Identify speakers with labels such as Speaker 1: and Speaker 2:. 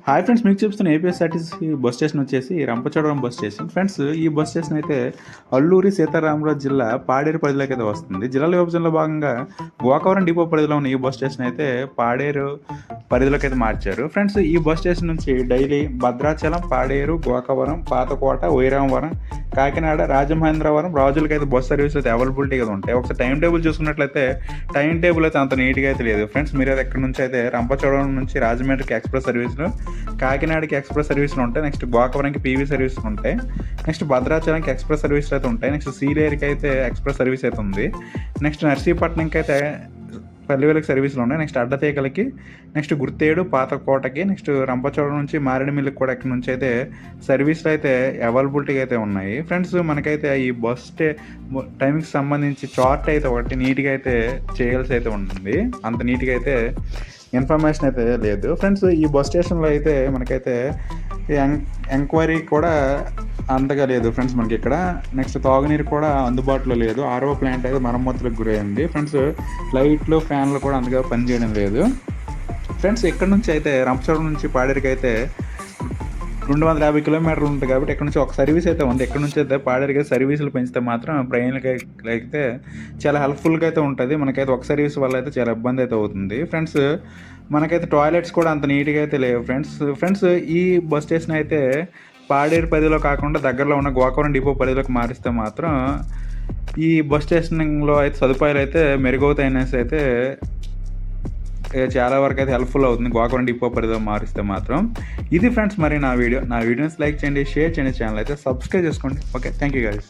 Speaker 1: Hi friends, మీకు చూపిస్తున్న APSRTC bus station వచ్చేసి రంపచోడవరం బస్ స్టేషన్. ఫ్రెండ్స్, ఈ బస్ స్టేషన్ అయితే అల్లూరి సీతారామరాజు జిల్లా పాడేరు పరిధిలోకి అయితే వస్తుంది. జిల్లాల విభజనలో భాగంగా గోకవరం డిపో పరిధిలో ఉన్న ఈ బస్ స్టేషన్ అయితే పాడేరు పరిధిలోకి అయితే మార్చారు. ఫ్రెండ్స్, ఈ బస్ స్టేషన్ నుంచి డైలీ భద్రాచలం, పాడేరు, గోకవరం, పాతకోట, వైరామవరం, కాకినాడ, రాజమహేంద్రవరం, రాజులకి అయితే బస్ సర్వీస్ అయితే అవైలబిలిటీ అయితే ఉంటాయి. ఒకసారి టైం టేబుల్ చూసుకున్నట్లయితే టైం టేబుల్ అయితే అంత నీట్గా అయితే లేదు. ఫ్రెండ్స్, మీరు అయితే ఎక్కడి నుంచి అయితే రంపచోడవరం నుంచి రాజమండ్రికి ఎక్స్ప్రెస్ సర్వీసులు, కాకినాడకి ఎక్స్ప్రెస్ సర్వీసులు ఉంటాయి. నెక్స్ట్ గోకవరంకి పీవీ సర్వీసులు ఉంటాయి. నెక్స్ట్ భద్రాచలంకి ఎక్స్ప్రెస్ సర్వీసులు అయితే ఉంటాయి. నెక్స్ట్ సీలేరుకి అయితే ఎక్స్ప్రెస్ సర్వీస్ అయితే ఉంది. నెక్స్ట్ నర్సీపట్నంకి అయితే పల్లివేలకి సర్వీసులు ఉన్నాయి. నెక్స్ట్ అడ్డతీగలకి, నెక్స్ట్ గుర్తేడు, పాతకోటకి, నెక్స్ట్ రంపచోడవరం నుంచి మారేడుమిల్లికి కూడా ఇక్కడ నుంచి అయితే సర్వీసులు అయితే అవైలబిలిటీగా అయితే ఉన్నాయి. ఫ్రెండ్స్, మనకైతే ఈ బస్ టైంకి సంబంధించి చార్ట్ అయితే ఒకటి నీట్గా అయితే చేయాల్సి అయితే ఉంటుంది. అంత నీట్గా అయితే ఇన్ఫర్మేషన్ అయితే లేదు. ఫ్రెండ్స్, ఈ బస్ స్టేషన్లో అయితే మనకైతే ఎంక్వైరీ కూడా అంతగా లేదు. ఫ్రెండ్స్, మనకి ఇక్కడ నెక్స్ట్ తాగునీరు కూడా అందుబాటులో లేదు. ఆర్ఓ ప్లాంట్ అయితే మరమ్మతులకు గురైంది. ఫ్రెండ్స్, లైట్లు, ఫ్యాన్లు కూడా అంతగా పనిచేయడం లేదు. ఫ్రెండ్స్, ఇక్కడ నుంచి అయితే రంపచోడవరం నుంచి పాడేరుకి అయితే 250 కిలోమీటర్లు ఉంటుంది కాబట్టి ఇక్కడ నుంచి ఒక సర్వీస్ అయితే ఉంది. ఇక్కడ నుంచి అయితే పాడేరుకి సర్వీసులు పెంచితే మాత్రం ప్రయాణికులకి అయితే చాలా హెల్ప్ఫుల్గా అయితే ఉంటుంది. మనకైతే ఒక సర్వీస్ వల్ల అయితే చాలా ఇబ్బంది అయితే అవుతుంది. ఫ్రెండ్స్, మనకైతే టాయిలెట్స్ కూడా అంత నీట్గా అయితే లేవు. ఫ్రెండ్స్, ఈ బస్ స్టేషన్ అయితే పాడేరు పరిధిలో కాకుండా దగ్గరలో ఉన్న గోకవరం డిపో పరిధిలోకి మారిస్తే మాత్రం ఈ బస్ స్టేషన్లో అయితే సదుపాయాలు అయితే మెరుగవుతాయి అనేసి అయితే చాలా వరకు అయితే హెల్ప్ఫుల్ అవుతుంది గోకవరం డిపో పరిధిలో మారిస్తే మాత్రం. ఇది ఫ్రెండ్స్, మరి నా వీడియోస్ లైక్ చేయండి, షేర్ చేయండి, ఛానల్ అయితే సబ్స్క్రైబ్ చేసుకోండి. Okay, thank you guys.